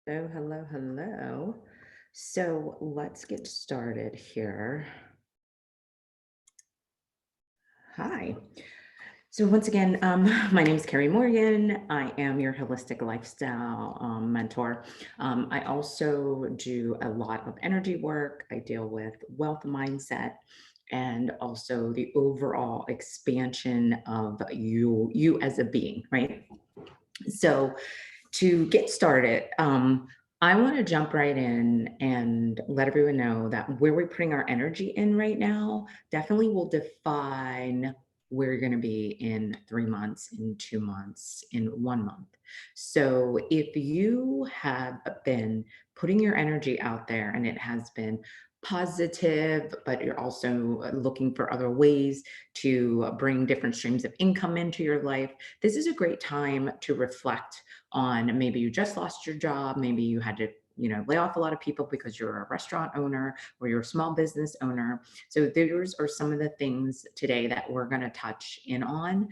Hello, hello, hello. So let's get started here. Hi. So once again, my name is Carrie Morgan. I am your holistic lifestyle mentor. I also do a lot of energy work. I deal with wealth mindset and also the overall expansion of you as a being, right? So to get started, I want to jump right in and let everyone know that where we're putting our energy in right now definitely will define where you're going to be in 3 months, in 2 months, in 1 month. So if you have been putting your energy out there and it has been positive, but you're also looking for other ways to bring different streams of income into your life, this is a great time to reflect on maybe you just lost your job, maybe you had to lay off a lot of people because you're a restaurant owner or you're a small business owner. So those are some of the things today that we're going to touch in on.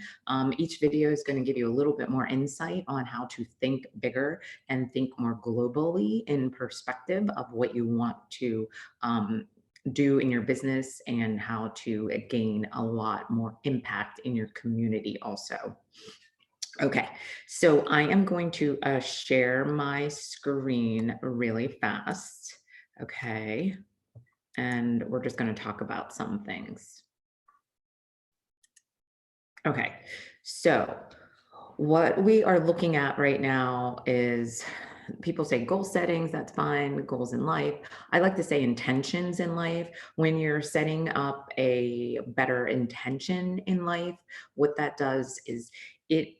Each video is going to give you a little bit more insight on how to think bigger and think more globally in perspective of what you want to do in your business and how to gain a lot more impact in your community also. Okay, so I am going to share my screen really fast. Okay, and we're just going to talk about some things. Okay, so what we are looking at right now is people say goal settings, that's fine, goals in life. I like to say intentions in life. When you're setting up a better intention in life, what that does is it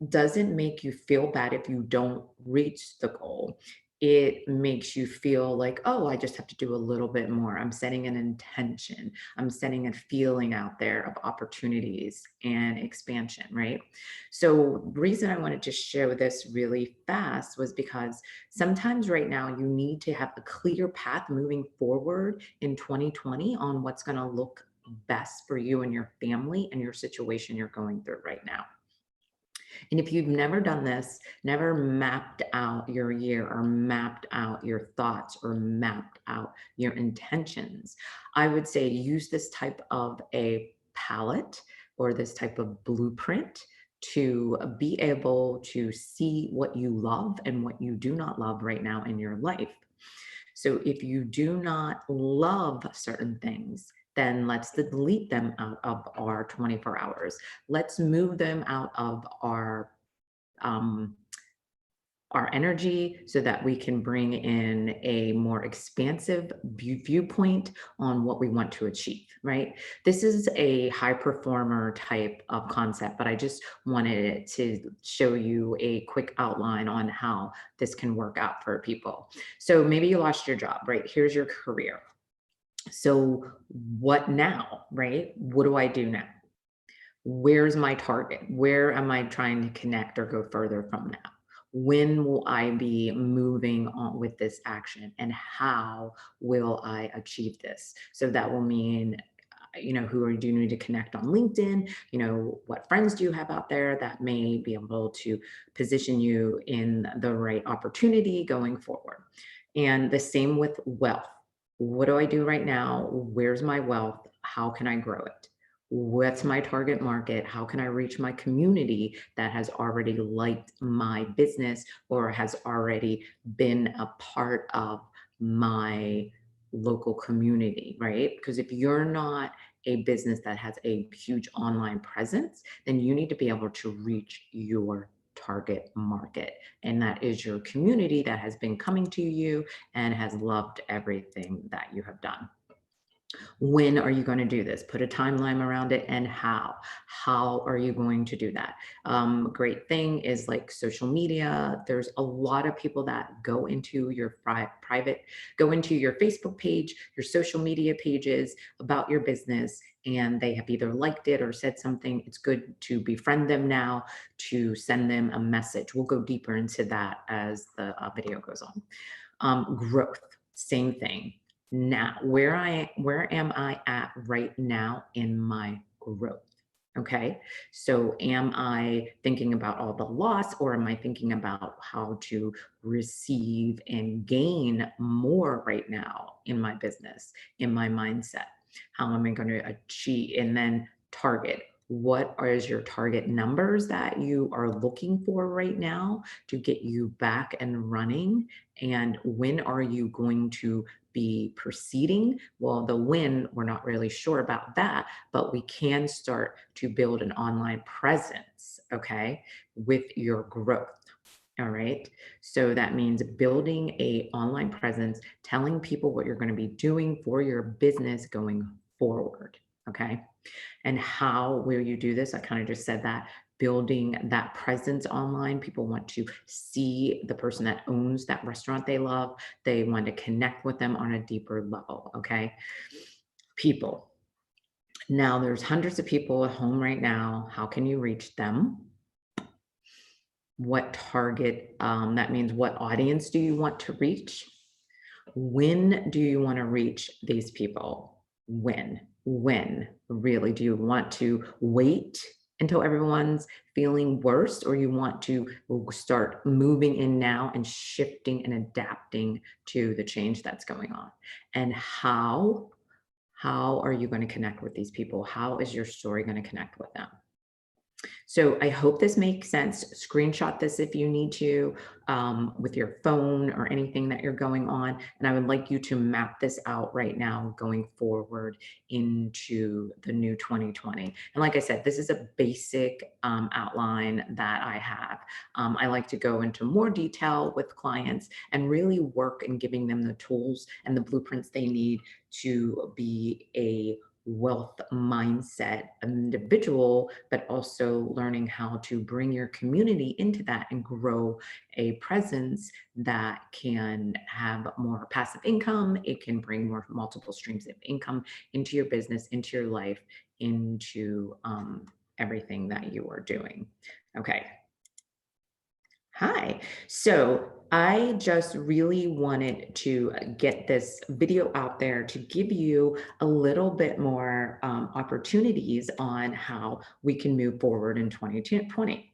doesn't make you feel bad if you don't reach the goal. It makes you feel like, oh, I just have to do a little bit more. I'm setting an intention. I'm setting a feeling out there of opportunities and expansion, right? So, the reason I wanted to share this really fast was because sometimes right now you need to have a clear path moving forward in 2020 on what's going to look best for you and your family and your situation you're going through right now. And if you've never done this, never mapped out your year or mapped out your thoughts or mapped out your intentions, I would say use this type of a palette or this type of blueprint to be able to see what you love and what you do not love right now in your life. So if you do not love certain things, then let's delete them out of our 24 hours. Let's move them out of um, our energy so that we can bring in a more expansive viewpoint on what we want to achieve, right? This is a high performer type of concept, but I just wanted it to show you a quick outline on how this can work out for people. So maybe you lost your job, right? Here's your career. So what now, right? What do I do now? Where's my target? Where am I trying to connect or go further from now? When will I be moving on with this action and how will I achieve this? So that will mean, who are do you need to connect on LinkedIn? What friends do you have out there that may be able to position you in the right opportunity going forward? And the same with wealth. What do I do right now? Where's my wealth? How can I grow it? What's my target market? How can I reach my community that has already liked my business or has already been a part of my local community, right? Because if you're not a business that has a huge online presence, then you need to be able to reach your target market. And that is your community that has been coming to you and has loved everything that you have done. When are you going to do this? Put a timeline around it and how. How are you going to do that? Great thing is like social media. There's a lot of people that go into your private, go into your Facebook page, your social media pages about your business, and they have either liked it or said something. It's good to befriend them now, to send them a message. We'll go deeper into that as the video goes on. Growth, same thing. Now, where am I at right now in my growth? Okay. So am I thinking about all the loss, or am I thinking about how to receive and gain more right now in my business, in my mindset? How am I going to achieve and then target? What is your target numbers that you are looking for right now to get you back and running? And when are you going to be proceeding? Well, the when, we're not really sure about that, but we can start to build an online presence, okay, with your growth. All right. So that means building a online presence, telling people what you're going to be doing for your business going forward. Okay. And how will you do this? I kind of just said that, building that presence online. People want to see the person that owns that restaurant they love. They want to connect with them on a deeper level. Okay. People. Now there's hundreds of people at home right now. How can you reach them? What target, that means what audience do you want to reach? When do you want to reach these people? When? When really do you want to wait until everyone's feeling worse, or you want to start moving in now and shifting and adapting to the change that's going on? And how are you going to connect with these people? How is your story going to connect with them? So I hope this makes sense. Screenshot this if you need to, with your phone or anything that you're going on. And I would like you to map this out right now going forward into the new 2020. And like I said, this is a basic outline that I have. I like to go into more detail with clients and really work in giving them the tools and the blueprints they need to be a wealth mindset individual, but also learning how to bring your community into that and grow a presence that can have more passive income. It can bring more multiple streams of income into your business, into your life, into everything that you are doing. Okay. Hi. So I just really wanted to get this video out there to give you a little bit more opportunities on how we can move forward in 2020.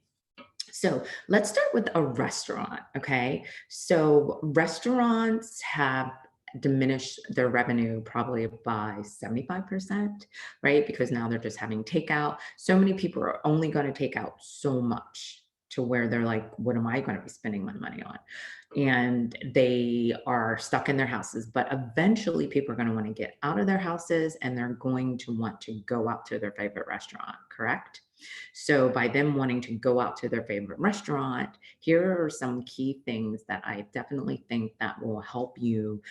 So let's start with a restaurant. Okay. So restaurants have diminished their revenue probably by 75%, right? Because now they're just having takeout. So many people are only going to take out so much to where they're like, what am I going to be spending my money on? And they are stuck in their houses. But eventually, people are going to want to get out of their houses and they're going to want to go out to their favorite restaurant, correct? So, by them wanting to go out to their favorite restaurant, here are some key things that I definitely think that will help you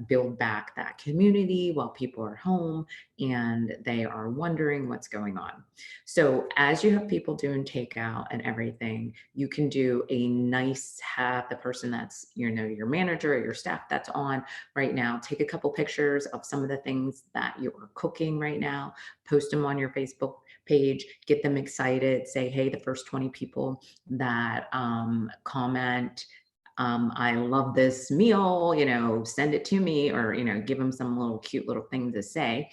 build back that community while people are home and they are wondering what's going on. So, as you have people doing takeout and everything, you can do a nice, have the person that's, your manager or your staff that's on right now, take a couple pictures of some of the things that you're cooking right now, post them on your Facebook page, get them excited, say, hey, the first 20 people that comment, I love this meal, send it to me, or, give them some little cute little thing to say.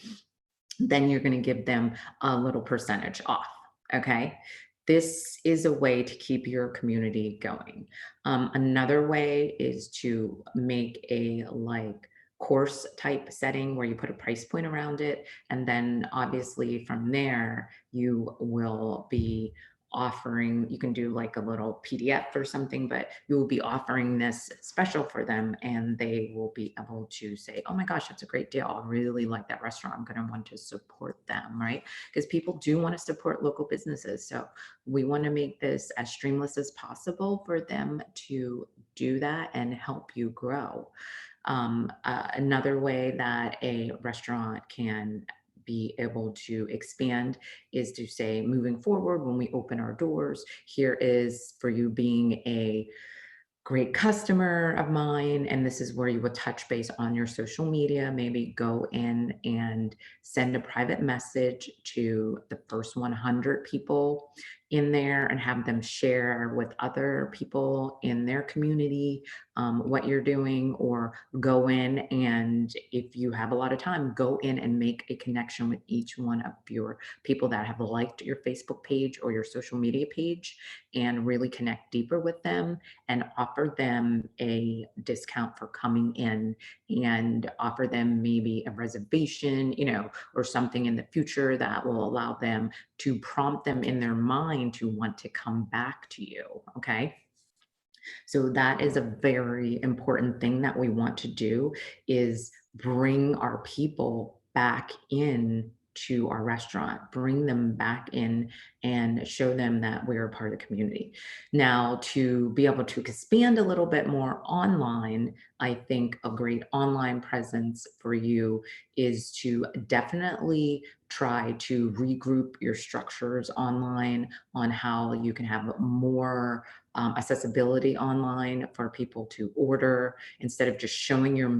Then you're going to give them a little percentage off. Okay. This is a way to keep your community going. Another way is to make a course type setting where you put a price point around it. And then obviously from there, you will be offering, you can do like a little PDF or something, but you will be offering this special for them and they will be able to say, oh my gosh, that's a great deal. I really like that restaurant. I'm going to want to support them, right? Because people do want to support local businesses. So we want to make this as streamless as possible for them to do that and help you grow. Another way that a restaurant can be able to expand is to say, moving forward, when we open our doors, here is for you being a great customer of mine. And this is where you would touch base on your social media, maybe go in and send a private message to the first 100 people in there and have them share with other people in their community what you're doing, or go in and, if you have a lot of time, go in and make a connection with each one of your people that have liked your Facebook page or your social media page, and really connect deeper with them and offer them a discount for coming in, and offer them maybe a reservation, or something in the future that will allow them to prompt them in their mind to want to come back to you. Okay. So that is a very important thing that we want to do, is bring our people back in to our restaurant, bring them back in and show them that we're a part of the community. Now, to be able to expand a little bit more online, I think a great online presence for you is to definitely try to regroup your structures online on how you can have more accessibility online for people to order, instead of just showing your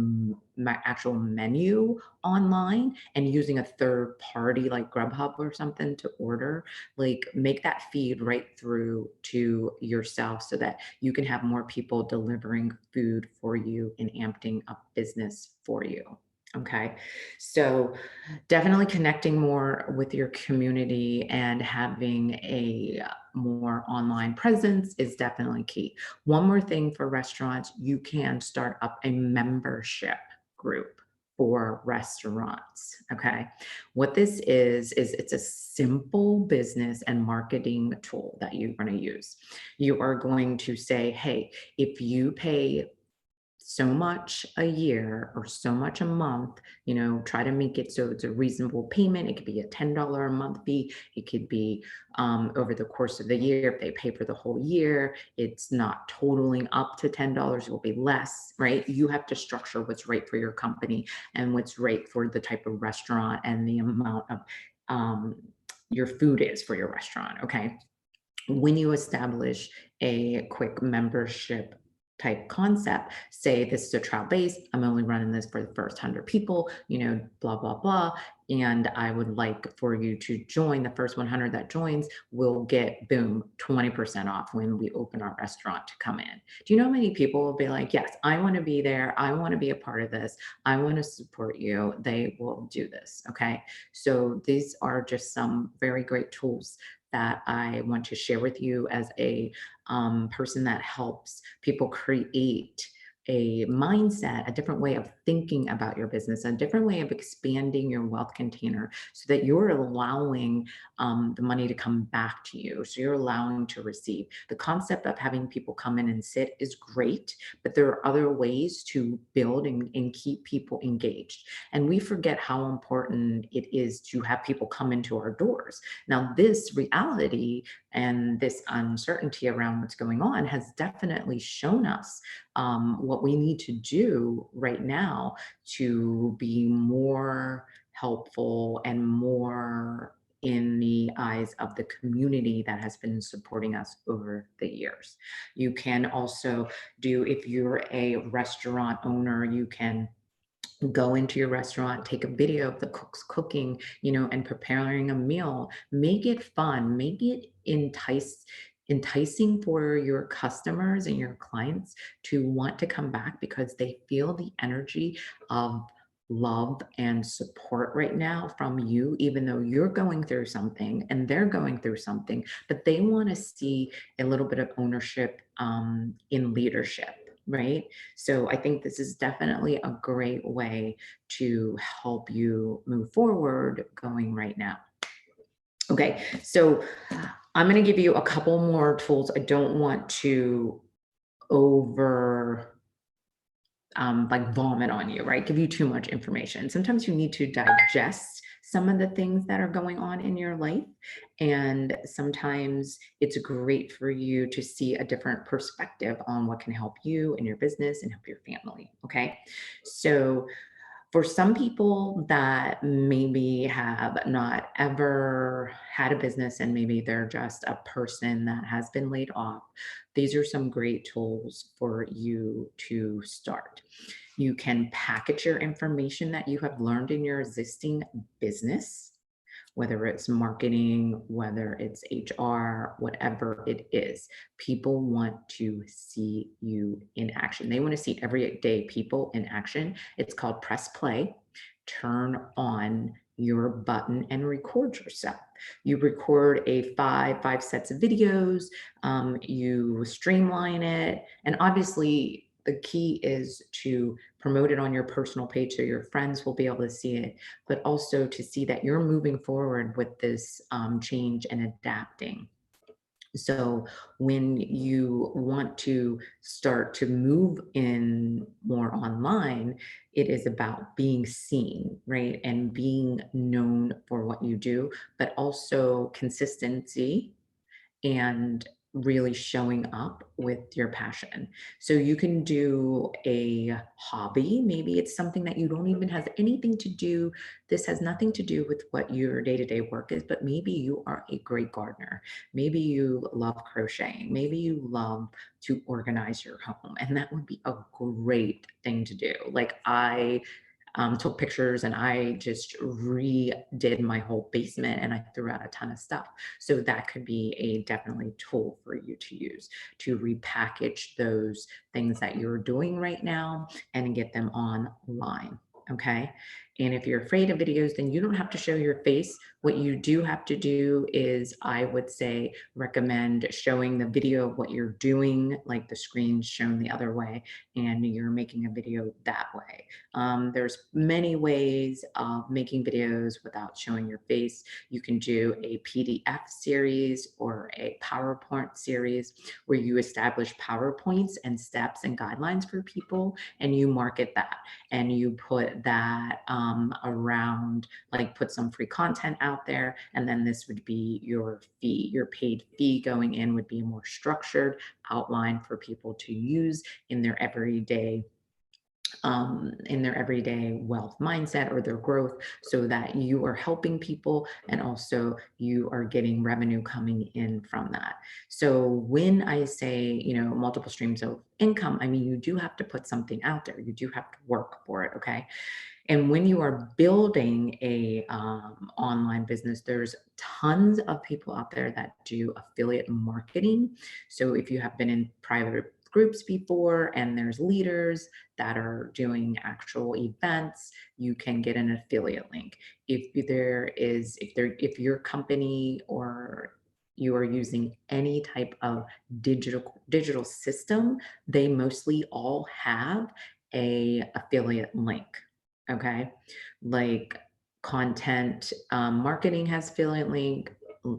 actual menu online and using a third party like Grubhub or something to order. Like, make that feed right through to yourself so that you can have more people delivering food for you and amping up business for you. Okay. So definitely connecting more with your community and having a more online presence is definitely key. One more thing for restaurants, you can start up a membership group for restaurants. Okay. What this is it's a simple business and marketing tool that you're going to use. You are going to say, hey, if you pay so much a year or so much a month, try to make it so it's a reasonable payment. It could be a $10 a month fee. It could be over the course of the year. If they pay for the whole year, it's not totaling up to $10, it will be less, right? You have to structure what's right for your company and what's right for the type of restaurant and the amount of your food is for your restaurant. Okay. When you establish a quick membership type concept, say this is a trial base, I'm only running this for the first 100 people, blah, blah, blah. And I would like for you to join. The first 100 that joins will get, boom, 20% off when we open our restaurant to come in. Do you know how many people will be like, yes, I want to be there. I want to be a part of this. I want to support you. They will do this. Okay. So these are just some very great tools that I want to share with you as a person that helps people create a mindset, a different way of thinking about your business, a different way of expanding your wealth container, so that you're allowing the money to come back to you. So you're allowing to receive. The concept of having people come in and sit is great, but there are other ways to build and keep people engaged. And we forget how important it is to have people come into our doors. Now, this reality and this uncertainty around what's going on has definitely shown us what we need to do right now to be more helpful and more in the eyes of the community that has been supporting us over the years. You can also do, if you're a restaurant owner, you can go into your restaurant, take a video of the cooks cooking, and preparing a meal. Make it fun, make it enticing for your customers and your clients to want to come back, because they feel the energy of love and support right now from you, even though you're going through something and they're going through something, but they want to see a little bit of ownership in leadership. Right. So I think this is definitely a great way to help you move forward going right now. Okay, so I'm going to give you a couple more tools. I don't want to over like vomit on you, right? Give you too much information. Sometimes you need to digest some of the things that are going on in your life. And sometimes it's great for you to see a different perspective on what can help you and your business and help your family. Okay. So for some people that maybe have not ever had a business and maybe they're just a person that has been laid off, these are some great tools for you to start. You can package your information that you have learned in your existing business whether it's marketing, whether it's HR, whatever it is. People want to see you in action. They want to see everyday people in action. It's called press play, turn on your button and record yourself. You record five sets of videos, you streamline it, and obviously the key is to promote it on your personal page so your friends will be able to see it, but also to see that you're moving forward with this change and adapting. So when you want to start to move in more online, it is about being seen, right? And being known for what you do, but also consistency and really showing up with your passion. So you can do a hobby. Maybe it's something that you don't even have anything to do. This has nothing to do with what your day to day work is, but maybe you are a great gardener. Maybe you love crocheting. Maybe you love to organize your home. And that would be a great thing to do. Like I took pictures and I just redid my whole basement and I threw out a ton of stuff. So that could be a definitely tool for you to use to repackage those things that you're doing right now and get them online. Okay. And if you're afraid of videos, then you don't have to show your face. What you do have to do is, I would say, recommend showing the video of what you're doing, like the screen's shown the other way, and you're making a video that way. There's many ways of making videos without showing your face. You can do a PDF series or a PowerPoint series where you establish PowerPoints and steps and guidelines for people, and you market that and you put that around, like put some free content out there. And then this would be your fee. Your paid fee going in would be a more structured outline for people to use in their everyday wealth mindset or their growth, so that you are helping people and also you are getting revenue coming in from that. So when I say, multiple streams of income, I mean, you do have to put something out there. You do have to work for it. Okay. And when you are building a online business, there's tons of people out there that do affiliate marketing. So if you have been in private groups before and there's leaders that are doing actual events, you can get an affiliate link. If your company or you are using any type of digital system, they mostly all have a affiliate link. Okay. Like content marketing has affiliate link.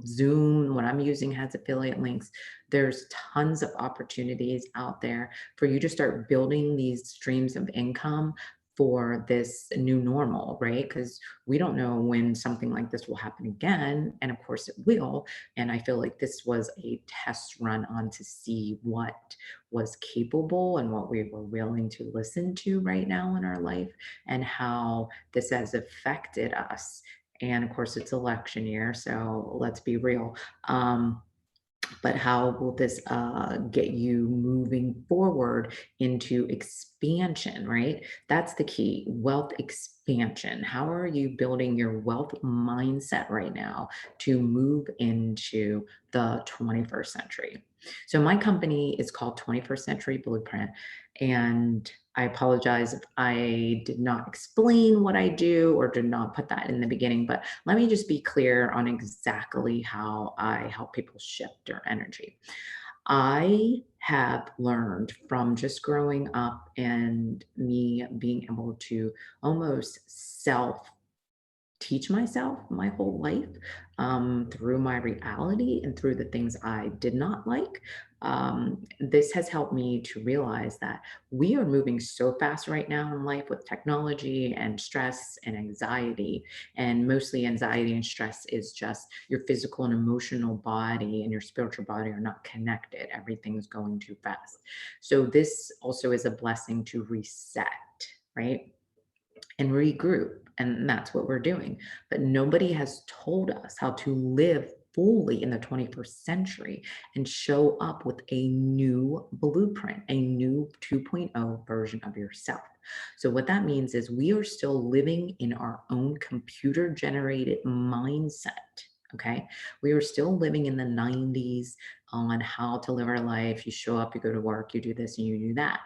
Zoom, what I'm using, has affiliate links. There's tons of opportunities out there for you to start building these streams of income for this new normal, right? Because we don't know when something like this will happen again. And of course it will. And I feel like this was a test run on to see what was capable and what we were willing to listen to right now in our life, and how this has affected us. And of course, it's election year, so let's be real. But how will this get you moving forward into expansion, right? That's the key, wealth expansion. How are you building your wealth mindset right now to move into the 21st century? So, my company is called 21st Century Blueprint. And I apologize if I did not explain what I do or did not put that in the beginning, but let me just be clear on exactly how I help people shift their energy. I have learned from just growing up and me being able to almost self teach myself my whole life, through my reality and through the things I did not like. This has helped me to realize that we are moving so fast right now in life with technology and stress and anxiety. And mostly anxiety and stress is just your physical and emotional body and your spiritual body are not connected. Everything's going too fast. So, this also is a blessing to reset, right? And regroup. And that's what we're doing. But nobody has told us how to live fully in the 21st century and show up with a new blueprint, a new 2.0 version of yourself. So, what that means is we are still living in our own computer generated mindset. Okay. We are still living in the 90s on how to live our life. You show up, you go to work, you do this and you do that.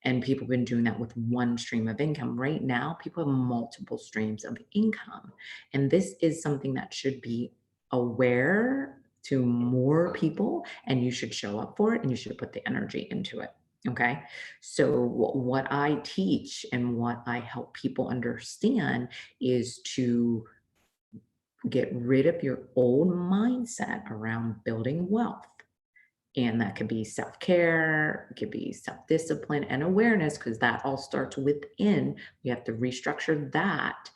And people have been doing that with one stream of income. Right now, people have multiple streams of income. And this is something that should be aware to more people, and you should show up for it and you should put the energy into it. Okay. So, what I teach and what I help people understand is to get rid of your old mindset around building wealth. And that could be self care, it could be self discipline and awareness, because that all starts within. We have to restructure that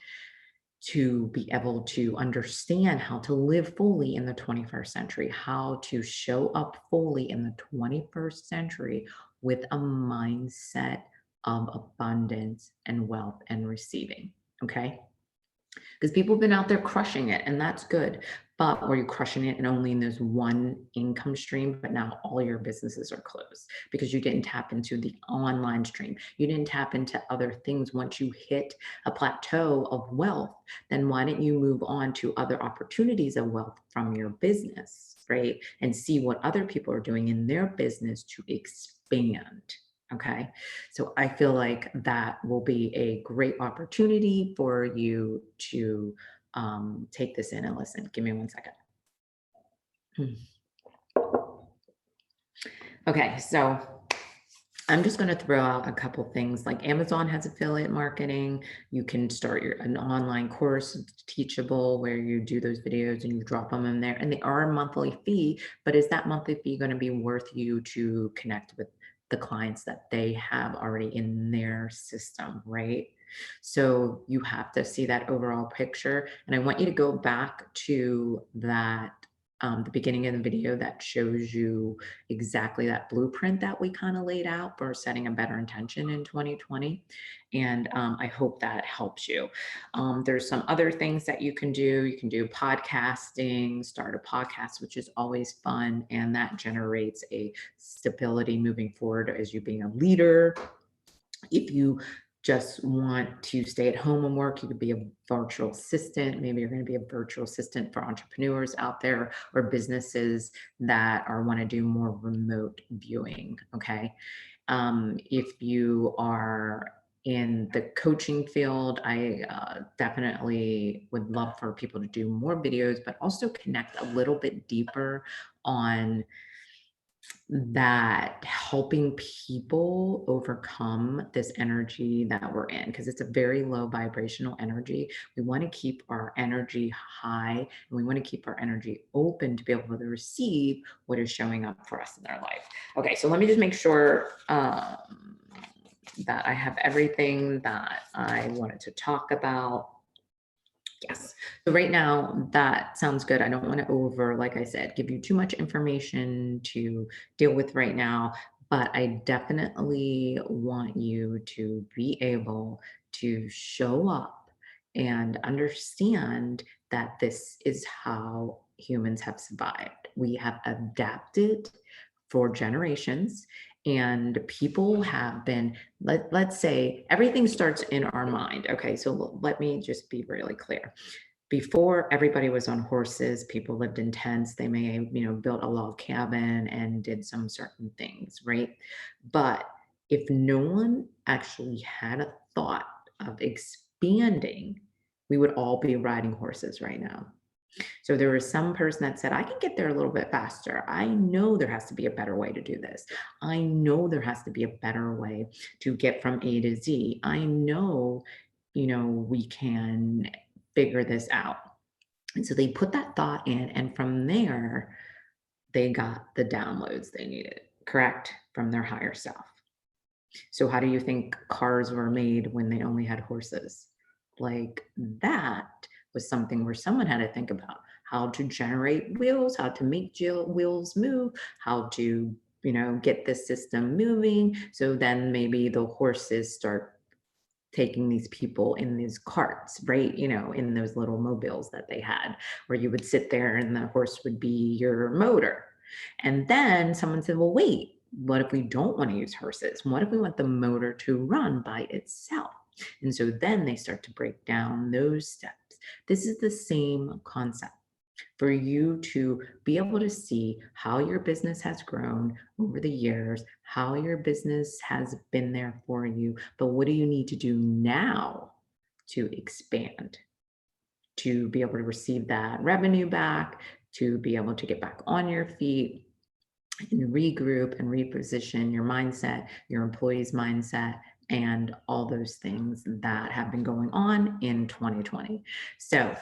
to be able to understand how to live fully in the 21st century, how to show up fully in the 21st century with a mindset of abundance and wealth and receiving. Okay. Because people have been out there crushing it, and that's good. But were you crushing it and only in this one income stream, but now all your businesses are closed because you didn't tap into the online stream? You didn't tap into other things. Once you hit a plateau of wealth, then why didn't you move on to other opportunities of wealth from your business, right? And see what other people are doing in their business to expand. Okay. So I feel like that will be a great opportunity for you to take this in and listen. Give me 1 second. Okay, so I'm just going to throw out a couple things. Like Amazon has affiliate marketing. You can start an online course, it's Teachable, where you do those videos and you drop them in there. And they are a monthly fee, but is that monthly fee going to be worth you to connect with the clients that they have already in their system, right? So you have to see that overall picture. And I want you to go back to that, the beginning of the video that shows you exactly that blueprint that we kind of laid out for setting a better intention in 2020. And I hope that helps you. There's some other things that you can do. You can do podcasting, start a podcast, which is always fun. And that generates a stability moving forward as you being a leader. If you just want to stay at home and work, you could be a virtual assistant. Maybe you're going to be a virtual assistant for entrepreneurs out there or businesses that are want to do more remote viewing. Okay. If you are in the coaching field, I definitely would love for people to do more videos, but also connect a little bit deeper on that helping people overcome this energy that we're in, because it's a very low vibrational energy. We want to keep our energy high and we want to keep our energy open to be able to receive what is showing up for us in our life. Okay, so let me just make sure that I have everything that I wanted to talk about. Yes. So right now, that sounds good. I don't want to like I said, give you too much information to deal with right now, but I definitely want you to be able to show up and understand that this is how humans have survived. We have adapted for generations, and people have been, let's say everything starts in our mind. Okay, so let me just be really clear. Before everybody was on horses, people lived in tents. They may have, built a log cabin and did some certain things, right? But if no one actually had a thought of expanding, we would all be riding horses right now. So there was some person that said, I can get there a little bit faster. I know there has to be a better way to do this. I know there has to be a better way to get from A to Z. I know, we can figure this out. And so they put that thought in, and from there, they got the downloads they needed, correct? From their higher self. So how do you think cars were made when they only had horses? Like that was something where someone had to think about how to generate wheels, how to make wheels move, how to, get the system moving. So then maybe the horses start taking these people in these carts, right? In those little mobiles that they had, where you would sit there and the horse would be your motor. And then someone said, well, wait, what if we don't want to use horses? What if we want the motor to run by itself? And so then they start to break down those steps. This is the same concept for you to be able to see how your business has grown over the years, how your business has been there for you, but what do you need to do now to expand, to be able to receive that revenue back, to be able to get back on your feet and regroup and reposition your mindset, your employees' mindset, and all those things that have been going on in 2020. So,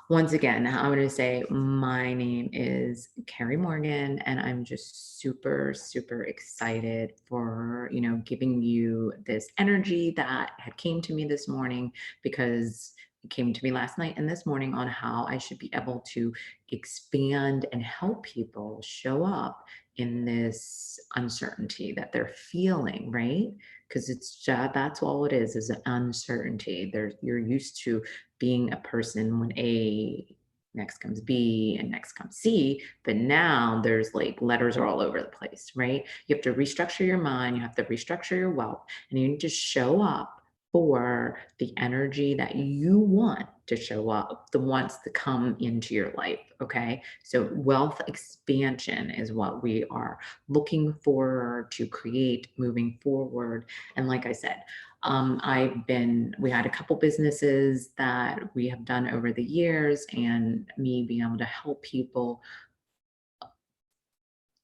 once again, I'm going to say my name is Carrie Morgan, and I'm just super, super excited for, giving you this energy that had came to me this morning, because it came to me last night and this morning on how I should be able to expand and help people show up in this uncertainty that they're feeling, right? Because it's just, that's all it is an uncertainty. You're used to being a person when A, next comes B, and next comes C, but now there's like letters are all over the place, right? You have to restructure your mind, you have to restructure your wealth, and you need to show up for the energy that you want to show up, the wants to come into your life. Okay. So, wealth expansion is what we are looking for to create moving forward. And like I said, we had a couple businesses that we have done over the years, and me being able to help people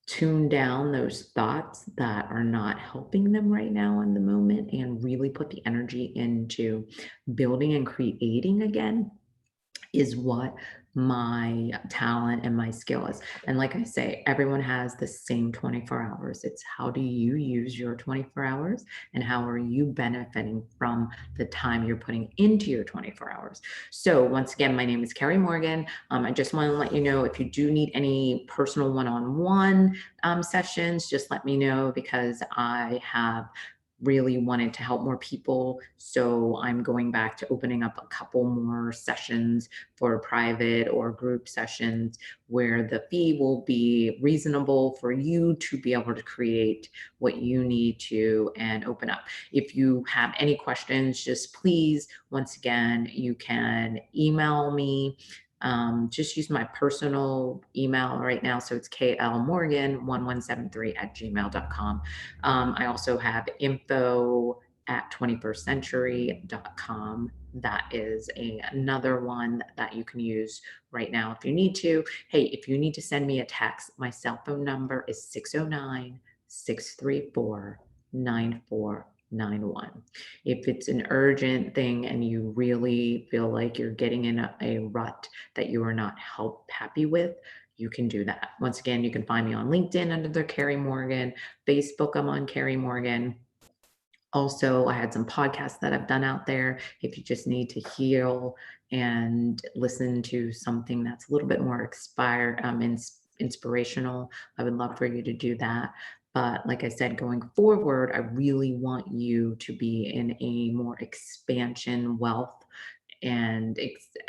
tune down those thoughts that are not helping them right now in the moment and really put the energy into building and creating again is what my talent and my skill is. And like I say, everyone has the same 24 hours. It's how do you use your 24 hours and how are you benefiting from the time you're putting into your 24 hours? So, once again, my name is Carrie Morgan. I just want to let you know if you do need any personal one on one sessions, just let me know, because I have really wanted to help more people. So I'm going back to opening up a couple more sessions for private or group sessions where the fee will be reasonable for you to be able to create what you need to and open up. If you have any questions, just please, once again, you can email me. Just use my personal email right now. So it's klmorgan1173@gmail.com. I also have info@21stcentury.com. That is another one that you can use right now if you need to. Hey, if you need to send me a text, my cell phone number is 609-634-9491. If it's an urgent thing and you really feel like you're getting in a rut that you are not happy with, you can do that. Once again, you can find me on LinkedIn under the Carrie Morgan, Facebook, I'm on Carrie Morgan. Also, I had some podcasts that I've done out there. If you just need to heal and listen to something that's a little bit more inspirational, I would love for you to do that. But like I said, going forward, I really want you to be in a more expansion, wealth, and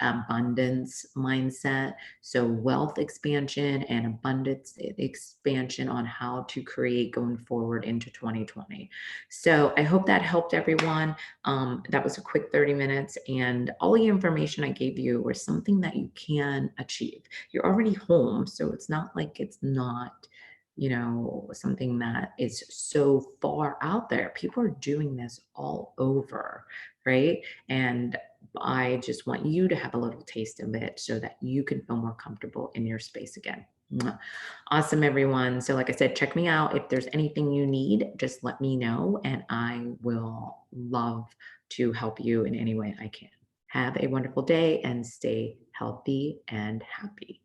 abundance mindset. So, wealth expansion and abundance expansion on how to create going forward into 2020. So, I hope that helped everyone. That was a quick 30 minutes, and all the information I gave you was something that you can achieve. You're already home, so it's not like it's not. Something that is so far out there. People are doing this all over, right? And I just want you to have a little taste of it so that you can feel more comfortable in your space again. Mwah. Awesome, everyone. So, like I said, check me out. If there's anything you need, just let me know, and I will love to help you in any way I can. Have a wonderful day and stay healthy and happy.